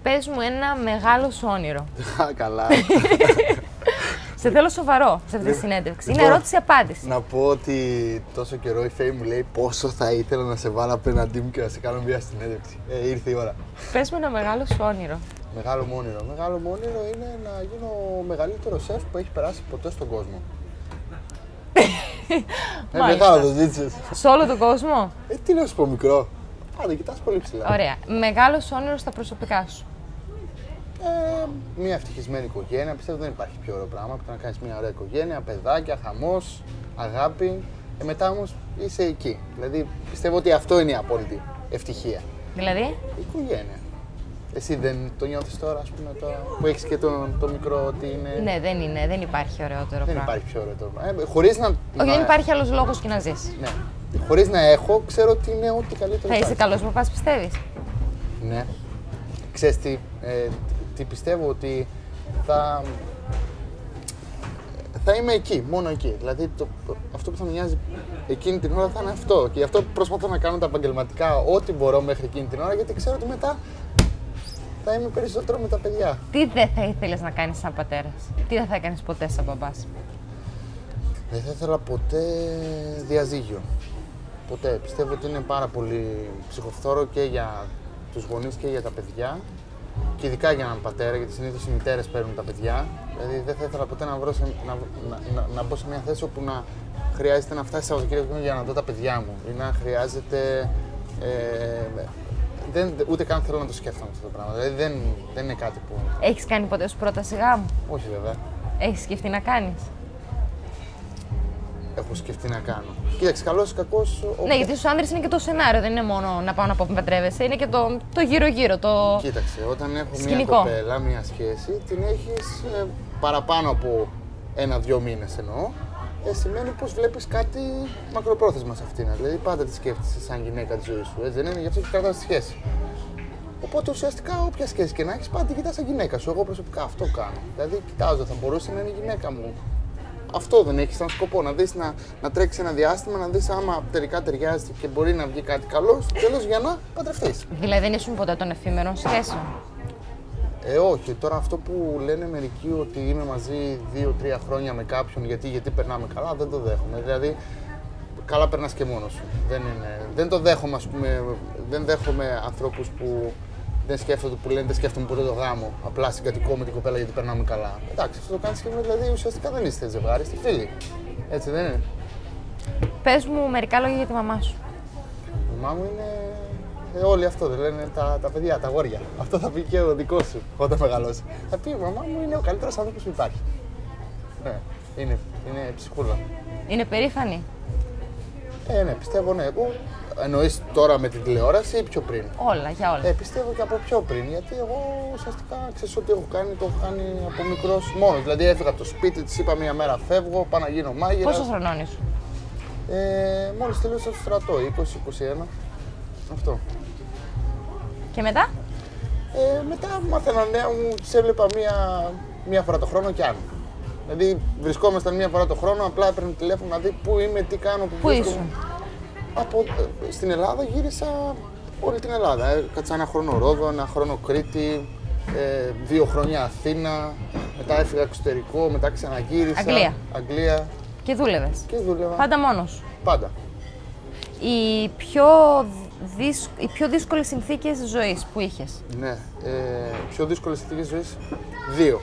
Πες μου ένα μεγάλο σου όνειρο. Καλά. Σε θέλω σοβαρό σε αυτή τη συνέντευξη. Είναι ερώτηση-απάντηση. Να πω ότι τόσο καιρό η Φέη μου λέει πόσο θα ήθελα να σε βάλω απέναντί μου και να σε κάνω μια συνέντευξη. Ήρθε η ώρα. Πες μου ένα μεγάλο σου όνειρο. Μεγάλο μου όνειρο. Μεγάλο μου όνειρο είναι να γίνω ο μεγαλύτερο σεφ που έχει περάσει ποτέ στον κόσμο. Μεγάλο το ζήτησες. Σε όλο τον κόσμο. Τι να σου πω, μικρό. Άντε, κοιτάς πολύ ψηλά. Ωραία. Μεγάλο όνειρο στα προσωπικά σου. Μια ευτυχισμένη οικογένεια. Πιστεύω δεν υπάρχει πιο ωραίο πράγμα από το να κάνεις μια ωραία οικογένεια, παιδάκια, χαμός, αγάπη. Μετά όμως είσαι εκεί. Δηλαδή πιστεύω ότι αυτό είναι η απόλυτη ευτυχία. Δηλαδή? Η οικογένεια. Εσύ δεν το νιώθεις τώρα, ας πούμε, τώρα που έχεις και το μικρό ότι είναι. Ναι, δεν υπάρχει ωραιότερο Δεν πράγμα. υπάρχει πιο ωραίο πράγμα. Χωρίς να. Όχι, δεν υπάρχει άλλος λόγος και να ζεις. Ναι. Χωρίς να έχω, ξέρω ότι είναι ό,τι καλύτερο. Θα είσαι καλός παπάς, πιστεύεις? Ναι. Ξέρεις τι πιστεύω, ότι θα είμαι εκεί, μόνο εκεί. Δηλαδή αυτό που θα με νοιάζει εκείνη την ώρα θα είναι αυτό. Και γι' αυτό προσπαθώ να κάνω τα επαγγελματικά ό,τι μπορώ μέχρι εκείνη την ώρα, γιατί ξέρω ότι μετά θα είμαι περισσότερο με τα παιδιά. Τι δεν θα ήθελες να κάνεις σαν πατέρας? Τι δεν θα έκανες ποτέ σαν μπαμπάς? Δεν θα ήθελα ποτέ διαζύγιο. Ποτέ. Πιστεύω ότι είναι πάρα πολύ ψυχοφθόρο και για τους γονείς και για τα παιδιά. Και ειδικά για έναν πατέρα, γιατί συνήθως οι μητέρες παίρνουν τα παιδιά. Δηλαδή δεν θα ήθελα ποτέ να μπω σε μια θέση όπου να χρειάζεται να φτάσει Σαββατοκύριακο για να δω τα παιδιά μου ή να χρειάζεται. Ούτε καν θέλω να το σκέφτομαι αυτό το πράγμα. Δηλαδή δεν είναι κάτι που. Έχεις κάνει ποτέ σου πρόταση γάμου? Όχι, βέβαια. Έχεις σκεφτεί να κάνεις? Έχω σκεφτεί να κάνω. Κοίταξε, καλός ή κακός. Ναι, γιατί στους άντρες είναι και το σενάριο, δεν είναι μόνο να πάω να πω που παντρεύεσαι, είναι και το γύρω-γύρω. Το... Κοίταξε, όταν έχω σκηνικό. μια κοπέλα, μια σχέση, την έχεις παραπάνω από 1-2 μήνες εννοώ. Σημαίνει πως βλέπεις κάτι μακροπρόθεσμα σε αυτήν. Δηλαδή πάντα τη σκέφτεσαι σαν γυναίκα τη ζωή σου, έτσι δεν είναι? Γι' αυτό και κρατάς τη σχέση. Οπότε ουσιαστικά όποια σχέση και να έχεις, πάντα κοιτάς σαν γυναίκα σου. Εγώ προσωπικά αυτό κάνω. Δηλαδή κοιτάζω, θα μπορούσε να είναι η γυναίκα μου. Αυτό δεν έχει σαν σκοπό, να δεις να τρέξει ένα διάστημα, να δεις άμα τελικά ταιριάζει και μπορεί να βγει κάτι καλό, τέλος για να παντρευτείς. Δηλαδή δεν ήσουν ποτέ των εφήμερων σχέσεων? Όχι. Τώρα αυτό που λένε μερικοί ότι είμαι μαζί 2-3 χρόνια με κάποιον γιατί περνάμε καλά, δεν το δέχομαι. Δηλαδή, καλά περνάς και μόνος σου. Δεν το δέχομαι, ας πούμε, δεν δέχομαι ανθρώπους που δεν σκέφτομαι ποτέ το γάμο. Απλά συγκατοικώ με την κοπέλα γιατί περνάμε καλά. Εντάξει, αυτό το κάνεις και δηλαδή ουσιαστικά δεν είστε ζευγάρι, είστε φίλοι. Έτσι δεν είναι? Πες μου μερικά λόγια για τη μαμά σου. Η μαμά μου είναι. Όλοι αυτό δεν λένε τα παιδιά, τα αγόρια. Αυτό θα πει και ο δικό σου όταν μεγαλώσει. Θα πει η μαμά μου είναι ο καλύτερος άνθρωπος που υπάρχει. Ναι, είναι ψυχούλα. Είναι περήφανη? Ναι, πιστεύω ναι. Εννοείς τώρα με την τηλεόραση ή πιο πριν? Όλα, για όλα. Πιστεύω και από πιο πριν, γιατί εγώ ουσιαστικά ξέρεις ό,τι έχω κάνει, το έχω κάνει από μικρός μόνος. Δηλαδή έφυγα από το σπίτι, της είπα μια μέρα φεύγω, πάω να γίνω μάγειρας. Πόσο χρονών ήσουν? Μόλις τελείωσα το στρατό, 20-21. Αυτό. Και μετά? Μετά μάθαινα νέα μου, τις έβλεπα μία φορά το χρόνο και αν. Δηλαδή βρισκόμασταν μία φορά το χρόνο, απλά έπαιρνε τηλέφωνο να δει πού είμαι, τι κάνω, Πού ήσουν? Στην Ελλάδα γύρισα όλη την Ελλάδα. Κάτσα ένα χρόνο Ρόδο, ένα χρόνο Κρήτη, 2 χρόνια Αθήνα, μετά έφυγα εξωτερικό, μετά ξαναγύρισα. Αγγλία. Και δούλευες? Και δούλευα. Πάντα μόνος? Πάντα. Οι πιο δύσκολες συνθήκες ζωής που είχες? Ναι, πιο δύσκολες συνθήκες ζωής 2.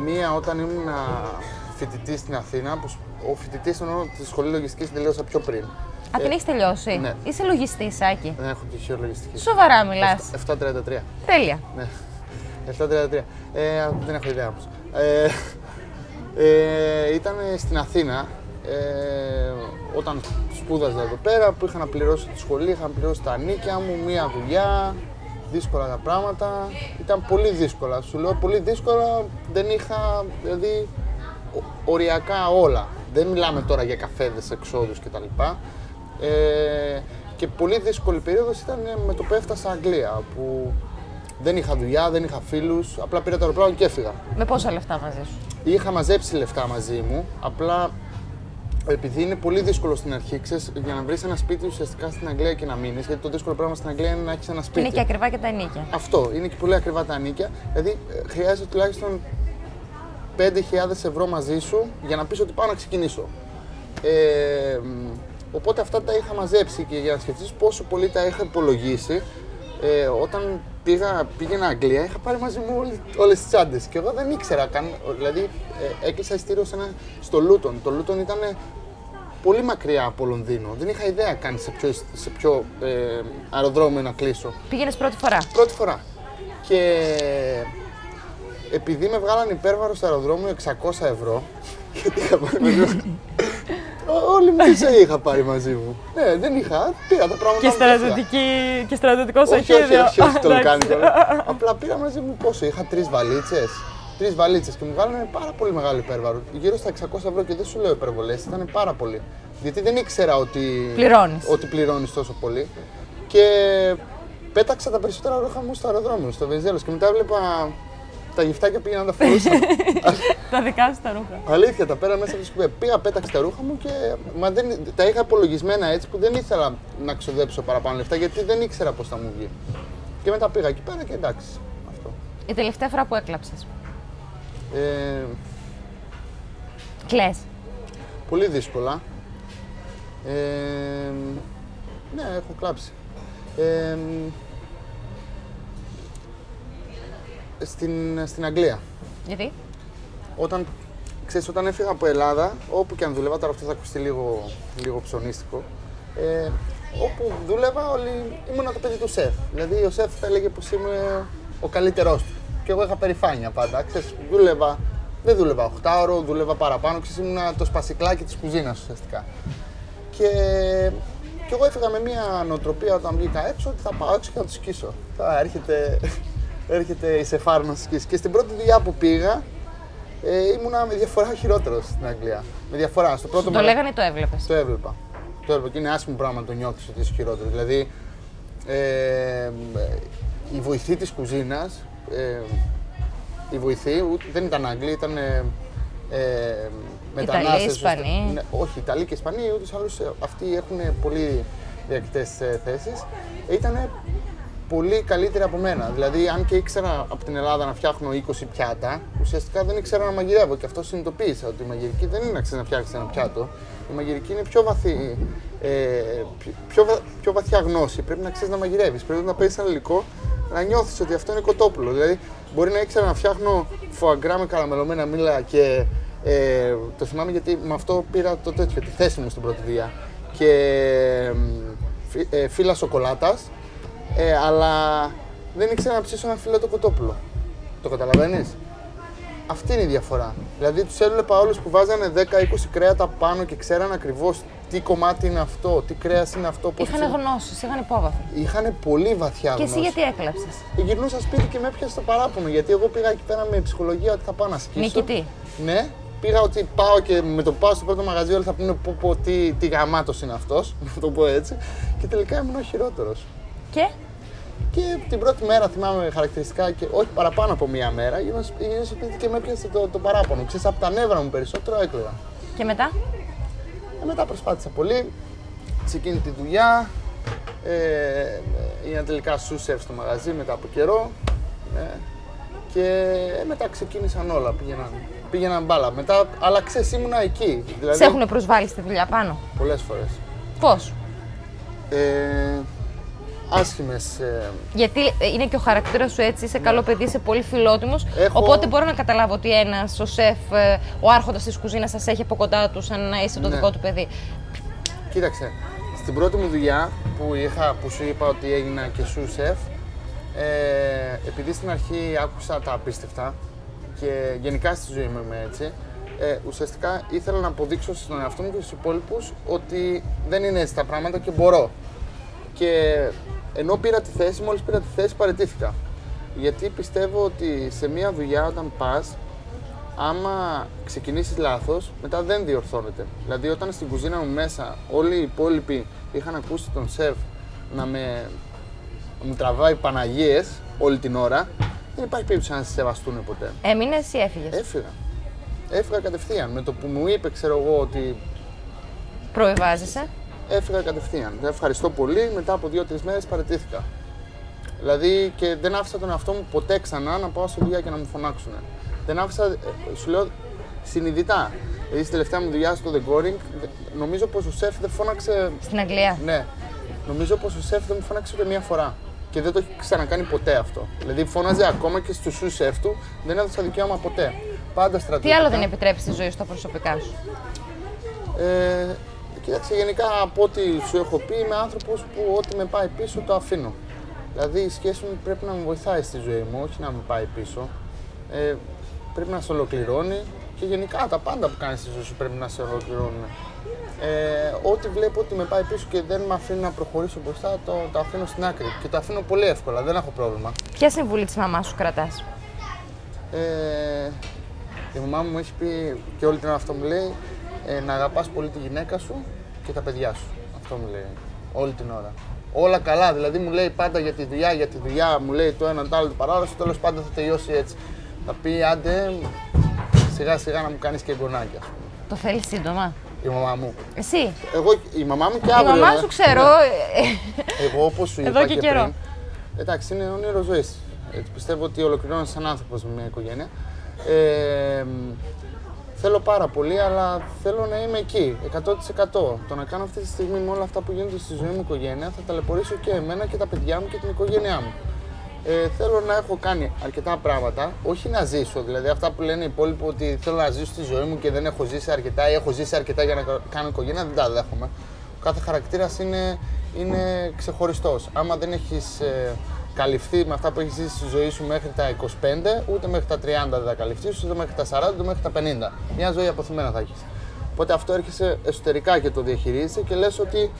Μία όταν ήμουν φοιτητής στην Αθήνα, ο φοιτητής εννοώ τη σχολή λογιστικής τελείωσα πιο πριν. Α, την έχεις τελειώσει? Ναι. Είσαι λογιστής, Άκη? Δεν έχω πτυχίο λογιστικής. Σοβαρά μιλάς? 733. Τέλεια. Ναι, 733. Δεν έχω ιδέα όμως. Ήταν στην Αθήνα, όταν σπούδαζα εδώ πέρα, που είχα να πληρώσω τη σχολή, είχα να πληρώσει τα νίκια μου, μία δουλειά, δύσκολα τα πράγματα. Ήταν πολύ δύσκολα, σου λέω πολύ δύσκολα, δεν είχα, δηλαδή, οριακά όλα. Δεν μιλάμε τώρα για καφέδες, εξόδους κτλ. Και πολύ δύσκολη περίοδος ήταν με το που έφτασα Αγγλία, που δεν είχα δουλειά, δεν είχα φίλους, απλά πήρα το αεροπλάνο και έφυγα. Με πόσα λεφτά μαζί σου? Είχα μαζέψει λεφτά μαζί μου, απλά επειδή είναι πολύ δύσκολο στην αρχή, ξέρεις, για να βρεις ένα σπίτι ουσιαστικά στην Αγγλία και να μείνεις, γιατί το δύσκολο πράγμα στην Αγγλία είναι να έχεις ένα σπίτι. Είναι και ακριβά και τα ενοίκια. Αυτό, είναι και πολύ ακριβά τα ενοίκια. Δηλαδή χρειάζεται τουλάχιστον 5.000 ευρώ μαζί σου για να πεις ότι πάω να ξεκινήσω. Οπότε αυτά τα είχα μαζέψει και για να σκεφτείς πόσο πολύ τα είχα υπολογίσει, όταν πήγαινα Αγγλία, είχα πάρει μαζί μου όλες τις τσάντες και εγώ δεν ήξερα καν, δηλαδή έκλεισα ειστήριο στο Λούτον. Το Λούτον ήταν πολύ μακριά από Λονδίνο, δεν είχα ιδέα καν σε ποιο αεροδρόμιο να κλείσω. Πήγαινες πρώτη φορά. Πρώτη φορά. Και επειδή με βγάλαν υπέρβαρο στο αεροδρόμιο 600 ευρώ, γιατί είχα πάρει μαζί μου. Όλη μου τη ζωή είχα πάρει μαζί μου. Ναι, δεν είχα. Πήρα τα πράγματα. Και στρατιωτικό σαχίδιο. Όχι, το κάνει τώρα. Απλά πήρα μαζί μου πόσο. Είχα 3 βαλίτσες. 3 βαλίτσες και μου βγάλανε πάρα πολύ μεγάλο υπέρβαρο. Γύρω στα 600 ευρώ και δεν σου λέω υπερβολές, ήταν πάρα πολύ. Γιατί δεν ήξερα ότι πληρώνεις τόσο πολύ. Και πέταξα τα περισσότερα ρούχα μου στο αεροδρόμιο, στο Βενιζέλος. Και μετά έβλεπα τα γυφτάκια πήγαινα να τα φορούσα. Τα δικά σου τα ρούχα. Αλήθεια, τα πέρα μέσα από τη σκουπίδα. Πήγα, πέταξα τα ρούχα μου και τα είχα υπολογισμένα έτσι που δεν ήθελα να ξοδέψω παραπάνω λεφτά γιατί δεν ήξερα πώς θα μου βγει. Και μετά πήγα εκεί πέρα και εντάξει. Αυτό. Η τελευταία φορά που έκλαψες. Κλαις. Πολύ δύσκολα. Ναι, έχω κλάψει. Στην Αγγλία. Γιατί? Όταν έφυγα από Ελλάδα, όπου και αν δούλευα, τώρα αυτό θα ακουστεί λίγο ψωνίστικο, όπου δούλευα ήμουν το παιδί του σεφ. Δηλαδή ο σεφ θα έλεγε πως είμαι ο καλύτερός του. Και εγώ είχα περηφάνεια πάντα. Ξέρεις, δεν δούλευα 8ωρο, δούλευα παραπάνω, ήμουν το σπασικλάκι της κουζίνας ουσιαστικά. Και εγώ έφυγα με μια νοοτροπία όταν βγήκα έξω ότι θα πάω έξω και θα το σκίσω. Θα έρχεται η σεφάρα να σκίσει. Και στην πρώτη δουλειά που πήγα, ήμουνα με διαφορά χειρότερος στην Αγγλία. Με διαφορά. Στο πρώτο το λέγανε ή το έβλεπες? Το έβλεπα. Και είναι άσχημο πράγμα να το νιώθεις ότι είσαι χειρότερο. Δηλαδή, η βοηθή της κουζίνας, η βοηθή δεν ήταν Άγγλοι, ήταν μετανάστες. Ιταλοί, Ισπανοί. Όχι, Ιταλοί και Ισπανοί, ούτως άλλως αυτοί έχουν πολύ διακριτές θέσεις. Ήτανε πολύ καλύτερη από μένα. Δηλαδή, αν και ήξερα από την Ελλάδα να φτιάχνω 20 πιάτα, ουσιαστικά δεν ήξερα να μαγειρεύω. Και αυτό συνειδητοποίησα ότι η μαγειρική δεν είναι να ξέρεις να φτιάξεις ένα πιάτο. Η μαγειρική είναι πιο βαθιά γνώση. Πρέπει να ξέρεις να μαγειρεύεις. Πρέπει να παίρνεις ένα υλικό, να νιώθεις ότι αυτό είναι κοτόπουλο. Δηλαδή, μπορεί να ήξερα να φτιάχνω φοαγκρά με καραμελωμένα μήλα και το θυμάμαι γιατί με αυτό πήρα τη θέση μου στην πρώτη δουλειά. Και φύλλα σοκολάτας. Αλλά δεν ήξερα να ψήσω ένα φιλέτο κοτόπουλο. Το καταλαβαίνεις? Αυτή είναι η διαφορά. Δηλαδή τους έβλεπα όλους που βάζανε 10-20 κρέατα πάνω και ξέραν ακριβώς τι κομμάτι είναι αυτό, τι κρέας είναι αυτό. Είχαν γνώσεις, είχαν υπόβαθρο. Είχαν πολύ βαθιά γνώση. Και εσύ γιατί έκλαψες? Γυρνούσα σπίτι και με έπιασε το παράπονο. Γιατί εγώ πήγα εκεί πέρα με ψυχολογία ότι θα πάω να σκίσω. Νικητή. Ναι, πήγα ότι πάω και με το πάω στο πρώτο μαγαζί όλοι θα πούνε τι γαμάτος είναι αυτός, να το πω έτσι. Και τελικά ήμουν ο χειρότερος. Και την πρώτη μέρα θυμάμαι χαρακτηριστικά και όχι παραπάνω από μία μέρα, γύρω σπίτι και με έπιασε το παράπονο. Ξέρεις, από τα νεύρα μου περισσότερο έκλαιγα. Και μετά? Μετά προσπάθησα πολύ σε εκείνη τη δουλειά. Έγινα τελικά σου-σεφ στο μαγαζί μετά από καιρό. Και μετά ξεκίνησαν όλα, πήγαιναν μπάλα. Μετά, αλλά ξέρεις, ήμουνα εκεί. Δηλαδή, σε έχουν προσβάλει στη δουλειά πάνω? Πολλές φορές. Πώς? Άσχημες. Γιατί είναι και ο χαρακτήρας σου έτσι, είσαι καλό παιδί, είσαι πολύ φιλότιμος. Οπότε μπορώ να καταλάβω ότι ένας, ο σεφ, ο άρχοντας της κουζίνας σας έχει από κοντά του σαν να είσαι το δικό του παιδί. Κοίταξε, στην πρώτη μου δουλειά που σου είπα ότι έγινα και σου σεφ, επειδή στην αρχή άκουσα τα απίστευτα και γενικά στη ζωή μου είμαι έτσι, ουσιαστικά ήθελα να αποδείξω στον εαυτό μου και στους υπόλοιπους ότι δεν είναι έτσι τα πράγματα και μπορώ. Και ενώ μόλις πήρα τη θέση παραιτήθηκα. Γιατί πιστεύω ότι σε μια δουλειά όταν πας, άμα ξεκινήσεις λάθος, μετά δεν διορθώνεται. Δηλαδή όταν στην κουζίνα μου μέσα όλοι οι υπόλοιποι είχαν ακούσει τον σεφ να μου τραβάει Παναγίες όλη την ώρα, δεν υπάρχει περίπτωση να σε σεβαστούν ποτέ. Έμεινες ή έφυγες? Έφυγα κατευθείαν. Με το που μου είπε, ξέρω εγώ, ότι Προβιβάζεσαι. Έφυγα κατευθείαν. Ευχαριστώ πολύ. Μετά από 2-3 μέρες παραιτήθηκα. Δηλαδή και δεν άφησα τον εαυτό μου ποτέ ξανά να πάω στη δουλειά και να μου φωνάξουν. Δεν άφησα, σου λέω, συνειδητά. Δηλαδή στη τελευταία μου δουλειά στο The Goring, νομίζω πως ο σεφ δεν φώναξε. Στην Αγγλία. Ναι. Νομίζω πως ο σεφ δεν μου φώναξε ούτε μία φορά. Και δεν το έχει ξανακάνει ποτέ αυτό. Δηλαδή φώναζε ακόμα και στους σου σεφ του, δεν έδωσα δικαίωμα ποτέ. Πάντα στρατιωτικά. Τι άλλο δεν επιτρέπει στη ζωή σου, τα προσωπικά σου? Κοίταξε, γενικά από ό,τι σου έχω πει, είμαι άνθρωπος που ό,τι με πάει πίσω το αφήνω. Δηλαδή η σχέση μου πρέπει να με βοηθάει στη ζωή μου, όχι να με πάει πίσω. Πρέπει να σε ολοκληρώνει και γενικά τα πάντα που κάνεις στη ζωή σου πρέπει να σε ολοκληρώνουν. Ό,τι βλέπω ότι με πάει πίσω και δεν με αφήνει να προχωρήσω μπροστά, το αφήνω στην άκρη. Και το αφήνω πολύ εύκολα, δεν έχω πρόβλημα. Ποια συμβουλή της μαμάς σου κρατάς? Η μαμά μου έχει πει και όλη την ώρα αυτό μου λέει, να αγαπάς πολύ τη γυναίκα σου και τα παιδιά σου. Αυτό μου λέει όλη την ώρα. Όλα καλά, δηλαδή μου λέει πάντα για τη δουλειά, μου λέει το ένα το άλλο το παράλληλο, στο τέλος πάντα θα τελειώσει έτσι. Θα πει άντε σιγά σιγά να μου κάνεις και εγγονάκια. Το θέλεις σύντομα? Η μαμά μου. Εσύ? Η μαμά μου και αύριο. Η μαμά σου ξέρω. Εγώ όπως σου είπα εδώ και καιρό. πριν, εντάξει, είναι όνειρο ζωής. Πιστεύω ότι ολοκληρώνεις σαν άνθρωπος με μια οικογένεια. Θέλω πάρα πολύ, αλλά θέλω να είμαι εκεί, 100%. Το να κάνω αυτή τη στιγμή με όλα αυτά που γίνονται στη ζωή μου οικογένεια, θα ταλαιπωρήσω και εμένα και τα παιδιά μου και την οικογένειά μου. Θέλω να έχω κάνει αρκετά πράγματα, όχι να ζήσω. Δηλαδή, αυτά που λένε οι υπόλοιποι ότι θέλω να ζήσω στη ζωή μου και δεν έχω ζήσει αρκετά ή έχω ζήσει αρκετά για να κάνω οικογένεια, δεν τα δέχομαι. Ο κάθε χαρακτήρας είναι ξεχωριστός. Άμα δεν έχεις καλυφθεί με αυτά που έχεις ζήσει στη ζωή σου μέχρι τα 25, ούτε μέχρι τα 30 δεν θα καλυφθείς, ούτε μέχρι τα 40, ούτε μέχρι τα 50. Μια ζωή αποθυμένα θα έχεις. Οπότε αυτό έρχεσαι εσωτερικά και το διαχειρίζεσαι και λες ότι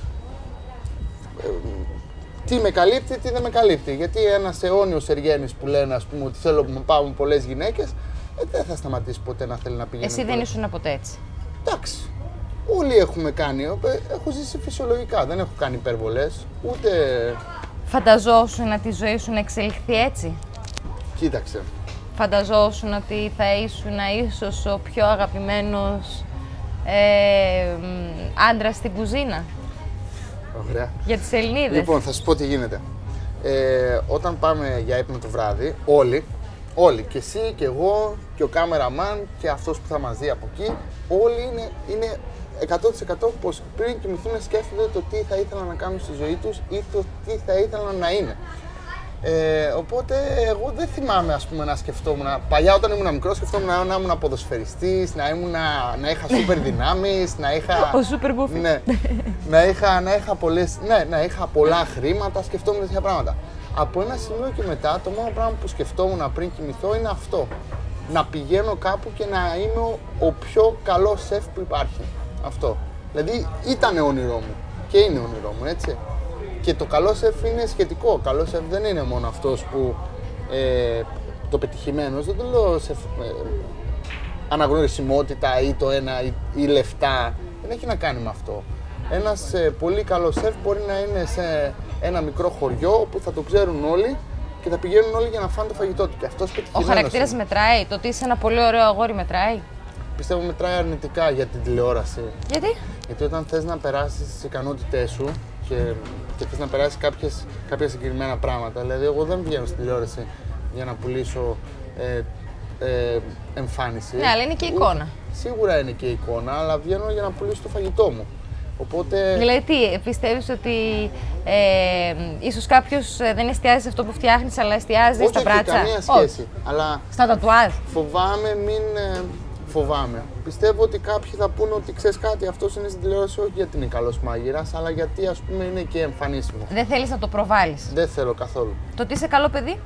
τι με καλύπτει, τι δεν με καλύπτει. Γιατί ένας αιώνιος Εργένης που λένε, ας πούμε, ότι θέλω να πάω με πολλές γυναίκες, δεν θα σταματήσει ποτέ να θέλει να πηγαίνει. Εσύ δεν ήσουν ποτέ έτσι? Εντάξει. Όλοι έχουμε κάνει. Έχω ζήσει φυσιολογικά. Δεν έχω κάνει υπερβολές, ούτε. Φανταζόσουν ότι η ζωή σου να εξελιχθεί έτσι? Κοίταξε. Φανταζόσουν ότι θα ήσουν ίσως ο πιο αγαπημένος άντρας στην κουζίνα? Ωραία. Για τις Ελληνίδες. Λοιπόν, θα σου πω τι γίνεται. Όταν πάμε για ύπνο το βράδυ, όλοι, και εσύ και εγώ και ο κάμεραμαν και αυτός που θα μας δει από εκεί, όλοι είναι 100% πως πριν κοιμηθούν σκέφτονται το τι θα ήθελαν να κάνουν στη ζωή τους ή το τι θα ήθελαν να είναι. Οπότε εγώ δεν θυμάμαι, ας πούμε, να σκεφτόμουν. Παλιά όταν ήμουν μικρός σκεφτόμουν να ήμουν ποδοσφαιριστής, να είχα σούπερ δυνάμεις, να είχα. Ο σούπερ γκούφι. Ναι, να είχα πολλά χρήματα, σκεφτόμουν τέτοια πράγματα. Από ένα σημείο και μετά, το μόνο πράγμα που σκεφτόμουν πριν κοιμηθώ είναι αυτό. Να πηγαίνω κάπου και να είμαι ο πιο καλός σεφ που υπάρχει. Αυτό. Δηλαδή ήταν όνειρό μου και είναι όνειρό μου, έτσι. Και το καλό σεφ είναι σχετικό. Ο καλός σεφ δεν είναι μόνο αυτός που το πετυχημένος, δεν το λέω σεφ, αναγνωρισιμότητα ή το ένα ή λεφτά. Δεν έχει να κάνει με αυτό. Ένας πολύ καλός σεφ μπορεί να είναι σε ένα μικρό χωριό όπου θα το ξέρουν όλοι και θα πηγαίνουν όλοι για να φάνε το φαγητό του. Και αυτός πετυχημένος. Ο χαρακτήρας μετράει, το ότι είσαι ένα πολύ ωραίο αγόρι μετράει? Πιστεύω μετράει αρνητικά για την τηλεόραση. Γιατί? Γιατί όταν θες να περάσεις τις ικανότητές σου και θες να περάσεις κάποια συγκεκριμένα πράγματα. Δηλαδή, εγώ δεν βγαίνω στην τηλεόραση για να πουλήσω εμφάνιση. Ναι, αλλά είναι και εικόνα. Σίγουρα είναι και εικόνα, αλλά βγαίνω για να πουλήσω το φαγητό μου. Οπότε. Δηλαδή, τι, πιστεύεις ότι ίσως κάποιος δεν εστιάζει σε αυτό που φτιάχνεις, αλλά εστιάζει στα μπράτσα? Όχι, καμία σχέση. Αλλά στα τατουάζ. Φοβάμαι. Πιστεύω ότι κάποιοι θα πούνε ότι ξέρεις κάτι, αυτός είναι στην τηλεόραση όχι γιατί είναι καλός μάγειρας, αλλά γιατί ας πούμε είναι και εμφανίσιμο. Δεν θέλεις να το προβάλλεις? Δεν θέλω καθόλου. Το ότι είσαι καλό παιδί?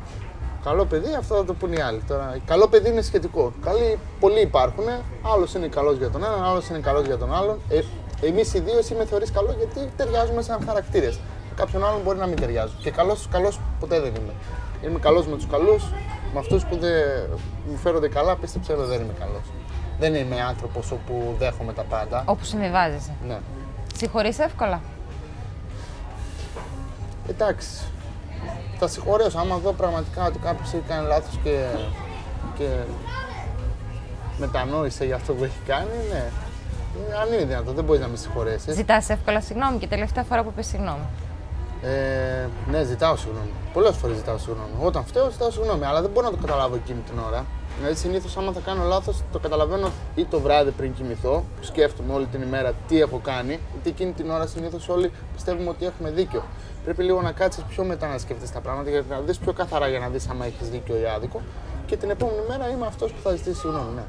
Καλό παιδί, αυτό θα το πούνε οι άλλοι. Τώρα, καλό παιδί είναι σχετικό. Καλοί πολλοί υπάρχουν. Άλλος είναι καλός για τον έναν, άλλος είναι καλός για τον άλλον. Εμείς οι δύο, εσύ με θεωρείς καλό γιατί ταιριάζουμε σαν χαρακτήρες. Κάποιον άλλον μπορεί να μην ταιριάζουν. Και καλός ποτέ δεν είμαι. Είμαι καλός με τους καλούς. Με αυτούς που δεν μου φέρονται καλά, πίστεψε δεν είμαι καλός. Δεν είμαι άνθρωπος όπου δέχομαι τα πάντα. Όπου συμβιβάζεσαι. Ναι. Συγχωρείς εύκολα? Εντάξει. Θα συγχωρέσω. Άμα δω πραγματικά ότι κάποιος έχει κάνει λάθος και μετανόησε για αυτό που έχει κάνει, ναι. Αν είναι δυνατόν, δεν μπορεί να με συγχωρέσει. Ζητάς εύκολα συγγνώμη και τελευταία φορά που είπες συγγνώμη? Ναι, ζητάω συγγνώμη. Πολλές φορές ζητάω συγγνώμη. Όταν φταίω, ζητάω συγγνώμη, αλλά δεν μπορώ να το καταλάβω εκείνη την ώρα. Δηλαδή, συνήθως, άμα θα κάνω λάθος, το καταλαβαίνω ή το βράδυ πριν κοιμηθώ, που σκέφτομαι όλη την ημέρα τι έχω κάνει, γιατί εκείνη την ώρα συνήθως όλοι πιστεύουμε ότι έχουμε δίκιο. Πρέπει λίγο να κάτσεις πιο μετά να σκέφτεσαι τα πράγματα, για να δεις πιο καθαρά για να δεις άμα έχεις δίκιο ή άδικο. Και την επόμενη μέρα είμαι αυτός που θα ζητήσει συγγνώμη. Ναι.